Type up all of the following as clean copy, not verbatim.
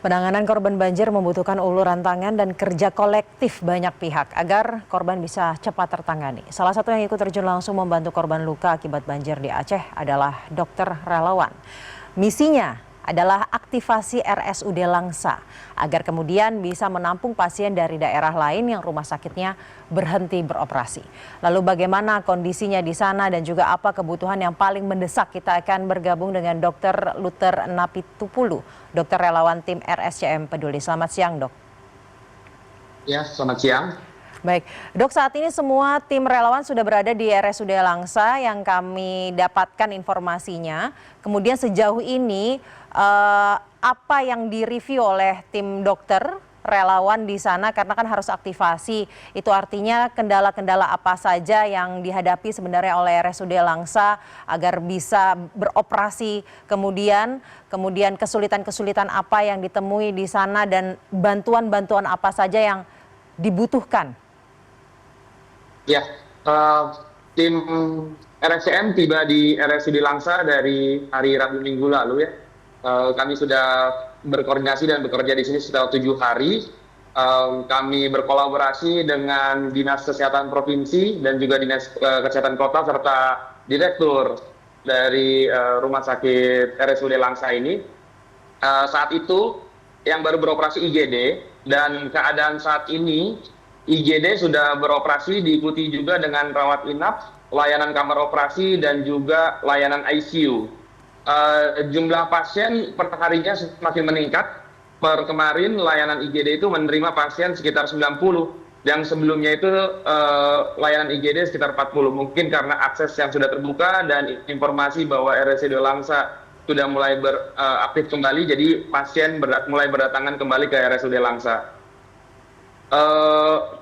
Penanganan korban banjir membutuhkan uluran tangan dan kerja kolektif banyak pihak agar korban bisa cepat tertangani. Salah satu yang ikut terjun langsung membantu korban luka akibat banjir di Aceh adalah dokter relawan. Misinya adalah aktivasi RSUD Langsa agar kemudian bisa menampung pasien dari daerah lain yang rumah sakitnya berhenti beroperasi. Lalu bagaimana kondisinya di sana dan juga apa kebutuhan yang paling mendesak, kita akan bergabung dengan Dr. Luther Napitupulu, dokter relawan tim RSCM Peduli. Selamat siang, Dok. Ya, selamat siang. Baik, Dok, saat ini semua tim relawan sudah berada di RSUD Langsa yang kami dapatkan informasinya. Kemudian sejauh ini apa yang direview oleh tim dokter relawan di sana, karena kan harus aktivasi. Itu artinya kendala-kendala apa saja yang dihadapi sebenarnya oleh RSUD Langsa agar bisa beroperasi, kemudian kesulitan-kesulitan apa yang ditemui di sana dan bantuan-bantuan apa saja yang dibutuhkan. Ya, tim RSCM tiba di RSUD Langsa dari hari Rabu minggu lalu ya. Kami sudah berkoordinasi dan bekerja di sini setelah 7 hari. Kami berkolaborasi dengan Dinas Kesehatan Provinsi dan juga Dinas Kesehatan Kota serta Direktur dari Rumah Sakit RSUD Langsa ini. Saat itu yang baru beroperasi IGD, dan keadaan saat ini IGD sudah beroperasi diikuti juga dengan rawat inap, layanan kamar operasi, dan juga layanan ICU. Jumlah pasien per harinya semakin meningkat. Per kemarin layanan IGD itu menerima pasien sekitar 90, yang sebelumnya itu layanan IGD sekitar 40. Mungkin karena akses yang sudah terbuka dan informasi bahwa RSUD Langsa sudah mulai beraktif kembali, jadi pasien mulai berdatangan kembali ke RSUD Langsa.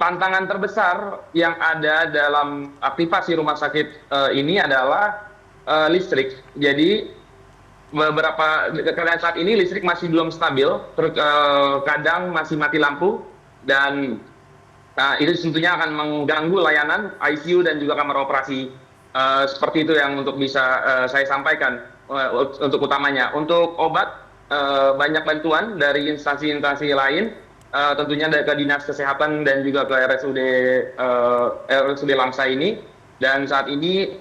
Tantangan terbesar yang ada dalam aktivasi rumah sakit ini adalah listrik. Jadi keadaan saat ini listrik masih belum stabil, kadang masih mati lampu, dan itu tentunya akan mengganggu layanan ICU dan juga kamar operasi. Seperti itu yang untuk bisa saya sampaikan untuk utamanya. Untuk obat, banyak bantuan dari instansi-instansi lain. Tentunya ke Dinas Kesehatan dan juga ke RSUD Langsa ini, dan saat ini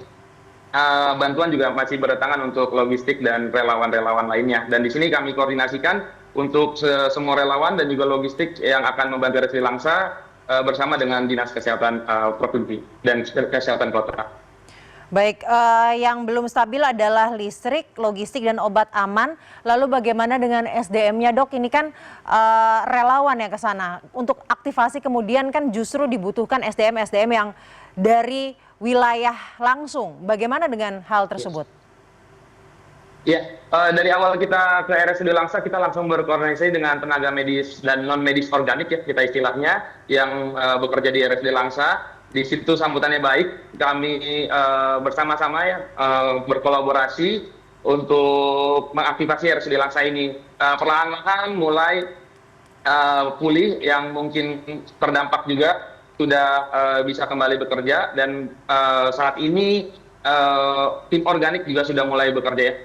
bantuan juga masih berdatangan untuk logistik dan relawan-relawan lainnya. Dan di sini kami koordinasikan untuk semua relawan dan juga logistik yang akan membantu RSUD Langsa bersama dengan Dinas Kesehatan Provinsi dan Kesehatan Kota. Baik, yang belum stabil adalah listrik, logistik, dan obat aman. Lalu bagaimana dengan SDM-nya, Dok? Ini kan relawan yang ke sana. Untuk aktivasi kemudian kan justru dibutuhkan SDM-SDM yang dari wilayah langsung. Bagaimana dengan hal tersebut? Ya, dari awal kita ke RSUD Langsa, kita langsung berkoordinasi dengan tenaga medis dan non-medis organik ya, kita istilahnya, yang bekerja di RSUD Langsa. Di situ sambutannya baik, kami bersama-sama ya berkolaborasi untuk mengaktifasi RSUD Langsa ini. Perlahan-lahan mulai pulih, yang mungkin terdampak juga sudah bisa kembali bekerja, dan saat ini tim organik juga sudah mulai bekerja ya,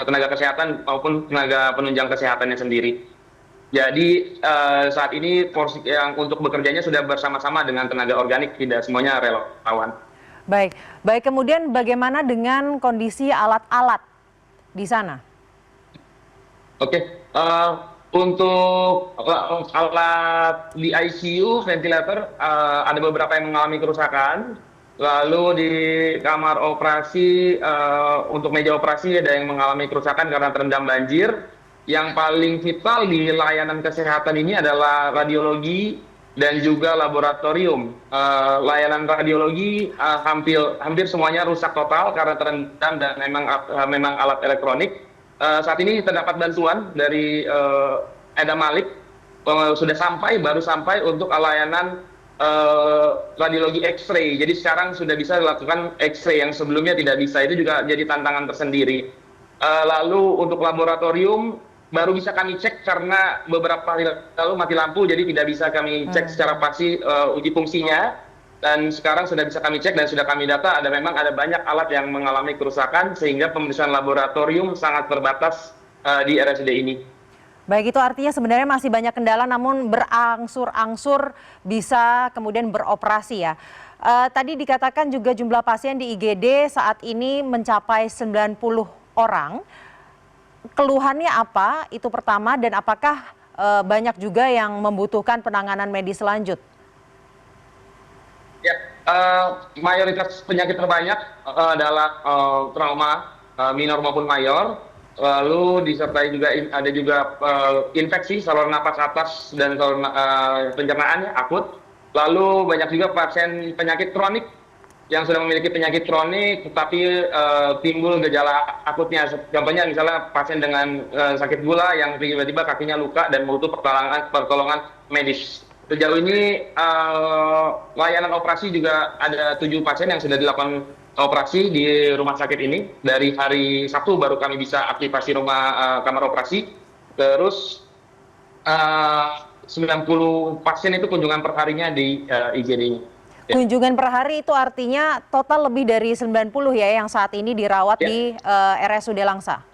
tenaga kesehatan maupun tenaga penunjang kesehatannya sendiri. Jadi saat ini porsi yang untuk bekerjanya sudah bersama-sama dengan tenaga organik, tidak semuanya relawan. Baik, kemudian bagaimana dengan kondisi alat-alat di sana? Oke, untuk alat di ICU, ventilator, ada beberapa yang mengalami kerusakan. Lalu di kamar operasi, untuk meja operasi ada yang mengalami kerusakan karena terendam banjir. Yang paling vital di layanan kesehatan ini adalah radiologi dan juga laboratorium. Layanan radiologi hampir semuanya rusak total karena terendam dan memang alat elektronik. Saat ini terdapat bantuan dari Edam Malik, baru sampai untuk layanan radiologi X-ray. Jadi sekarang sudah bisa dilakukan X-ray yang sebelumnya tidak bisa. Itu juga jadi tantangan tersendiri. Lalu untuk laboratorium baru bisa kami cek karena beberapa hari lalu mati lampu, jadi tidak bisa kami cek secara pasti uji fungsinya. Dan sekarang sudah bisa kami cek dan sudah kami data, memang ada banyak alat yang mengalami kerusakan sehingga pemeriksaan laboratorium sangat terbatas di RSUD ini. Baik, itu artinya sebenarnya masih banyak kendala namun berangsur-angsur bisa kemudian beroperasi ya. Tadi dikatakan juga jumlah pasien di IGD saat ini mencapai 90 orang. Keluhannya apa? Itu pertama, dan apakah banyak juga yang membutuhkan penanganan medis lanjut? Ya, mayoritas penyakit terbanyak adalah trauma minor maupun mayor, lalu disertai juga ada juga infeksi saluran napas atas dan saluran pencernaan ya, akut. Lalu banyak juga pasien penyakit kronik yang sudah memiliki penyakit kronik tetapi timbul gejala akutnya. Contohnya misalnya pasien dengan sakit gula yang tiba-tiba kakinya luka dan butuh pertolongan medis. Sejauh ini layanan operasi juga ada 7 pasien yang sudah dilakukan operasi di rumah sakit ini. Dari hari Sabtu baru kami bisa aktifasi kamar operasi. Terus 90 pasien itu kunjungan perharinya di IGD ini. Ya. Kunjungan per hari itu artinya total lebih dari 90 ya yang saat ini dirawat Ya. di RSUD Langsa.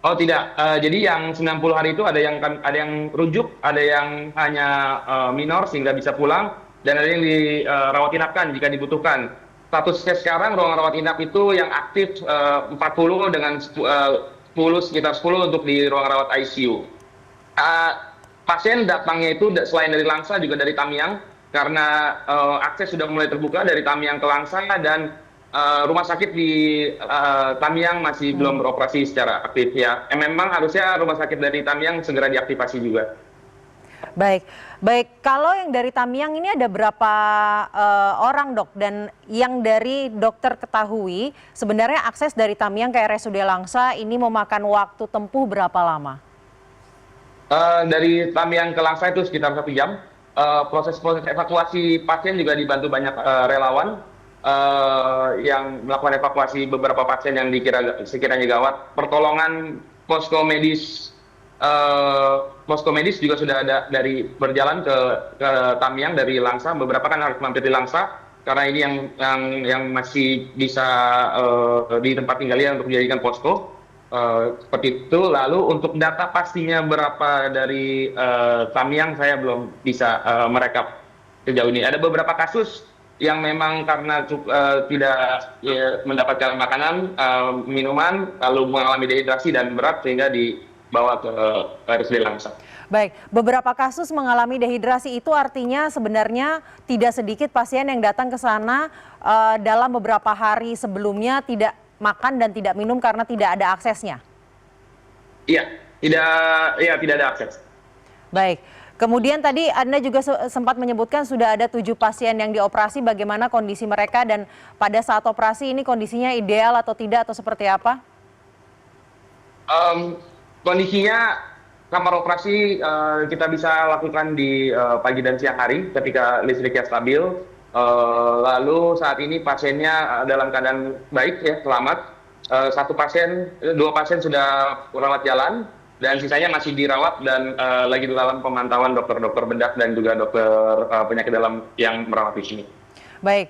Oh tidak, jadi yang 90 hari itu ada yang rujuk, ada yang hanya minor sehingga bisa pulang, dan ada yang dirawat inapkan jika dibutuhkan. Statusnya sekarang ruang rawat inap itu yang aktif 40 dengan 10 sekitar 10 untuk di ruang rawat ICU. Pasien datangnya itu selain dari Langsa juga dari Tamiang, karena akses sudah mulai terbuka dari Tamiang ke Langsa, dan rumah sakit di Tamiang masih belum beroperasi secara aktif ya. Memang harusnya rumah sakit dari Tamiang segera diaktifasi juga. Baik, baik. Kalau yang dari Tamiang ini ada berapa orang dok? Dan yang dari dokter ketahui sebenarnya akses dari Tamiang ke RSUD Langsa ini memakan waktu tempuh berapa lama? Dari Tamiang ke Langsa itu sekitar 1 jam. Proses evakuasi pasien juga dibantu banyak relawan yang melakukan evakuasi beberapa pasien yang sekiranya gawat. Pertolongan posko medis juga sudah ada dari berjalan ke Tamiang dari Langsa. Beberapa kan harus mampir di Langsa karena ini yang masih bisa di tempat tinggalnya untuk dijadikan posko. Seperti itu. Lalu untuk data pastinya berapa dari Tamiang saya belum bisa merekap sejauh ini. Ada beberapa kasus yang memang karena tidak mendapatkan makanan, minuman, lalu mengalami dehidrasi dan berat sehingga dibawa ke RSUD Langsa. Baik, beberapa kasus mengalami dehidrasi itu artinya sebenarnya tidak sedikit pasien yang datang ke sana dalam beberapa hari sebelumnya tidak makan dan tidak minum karena tidak ada aksesnya. Iya, tidak ada akses. Baik. Kemudian tadi Anda juga sempat menyebutkan sudah ada 7 pasien yang dioperasi. Bagaimana kondisi mereka dan pada saat operasi ini kondisinya ideal atau tidak atau seperti apa? Kondisinya kamar operasi kita bisa lakukan di pagi dan siang hari ketika listriknya stabil. Lalu saat ini pasiennya dalam keadaan baik ya, selamat. 2 pasien sudah rawat jalan, dan sisanya masih dirawat dan lagi dalam pemantauan dokter bedah dan juga dokter penyakit dalam yang merawat di sini. Baik,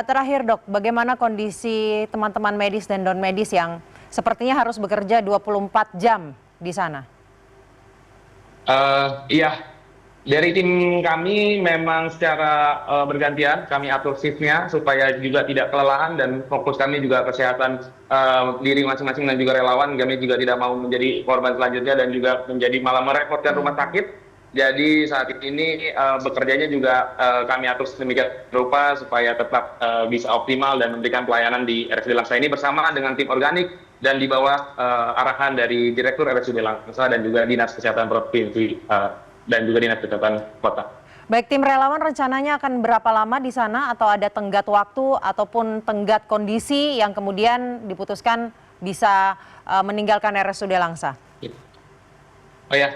terakhir dok, bagaimana kondisi teman-teman medis dan non medis yang sepertinya harus bekerja 24 jam di sana? Iya, dari tim kami memang secara bergantian kami atur shiftnya supaya juga tidak kelelahan, dan fokus kami juga kesehatan diri masing-masing dan juga relawan. Kami juga tidak mau menjadi korban selanjutnya dan juga malah merepotkan rumah sakit. Jadi saat ini bekerjanya juga kami atur sedemikian rupa supaya tetap bisa optimal dan memberikan pelayanan di RSUD Langsa ini bersama dengan tim organik dan di bawah arahan dari Direktur RSUD Langsa dan juga Dinas Kesehatan Provinsi dan juga Dinas Kesehatan Kota. Baik, tim relawan rencananya akan berapa lama di sana atau ada tenggat waktu ataupun tenggat kondisi yang kemudian diputuskan bisa meninggalkan RSUD Langsa? Oh ya,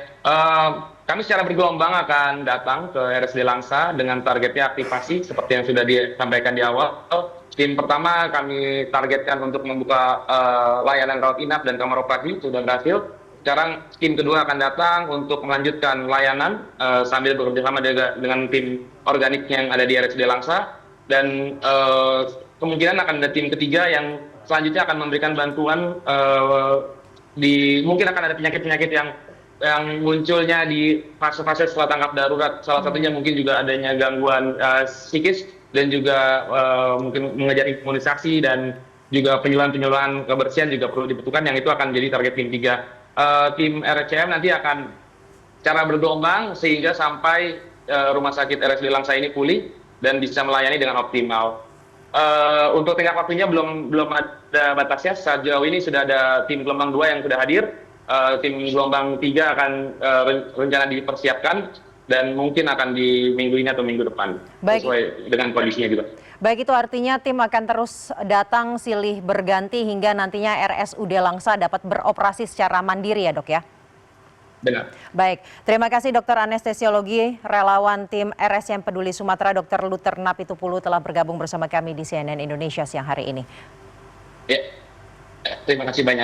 kami secara bergelombang akan datang ke RSUD Langsa dengan targetnya aktivasi seperti yang sudah disampaikan di awal. Tim pertama kami targetkan untuk membuka layanan rawat inap dan kamar operasi, sudah berhasil. Sekarang tim kedua akan datang untuk melanjutkan layanan sambil bekerjasama dengan tim organik yang ada di RSUD Langsa, dan kemungkinan akan ada tim ketiga yang selanjutnya akan memberikan bantuan mungkin akan ada penyakit-penyakit yang yang munculnya di fase-fase setelah tanggap darurat. Salah satunya mungkin juga adanya gangguan psikis dan juga mungkin mengejar imunisasi dan juga penyuluhan-penyuluhan kebersihan juga perlu dibutuhkan, yang itu akan jadi target tim 3. Tim RSCM nanti akan cara bergelombang sehingga sampai rumah sakit RSUD Langsa ini pulih dan bisa melayani dengan optimal. Untuk tenggat waktunya belum ada batasnya. Sejauh ini sudah ada tim gelombang 2 yang sudah hadir. Tim gelombang 3 akan rencana dipersiapkan dan mungkin akan di minggu ini atau minggu depan. Baik. Sesuai dengan kondisinya juga. Baik, itu artinya tim akan terus datang silih berganti hingga nantinya RSUD Langsa dapat beroperasi secara mandiri ya dok ya? Benar. Baik, terima kasih dokter anestesiologi relawan tim RSCM Peduli Sumatera Dr. Luther Napitupulu telah bergabung bersama kami di CNN Indonesia siang hari ini. Ya, terima kasih banyak.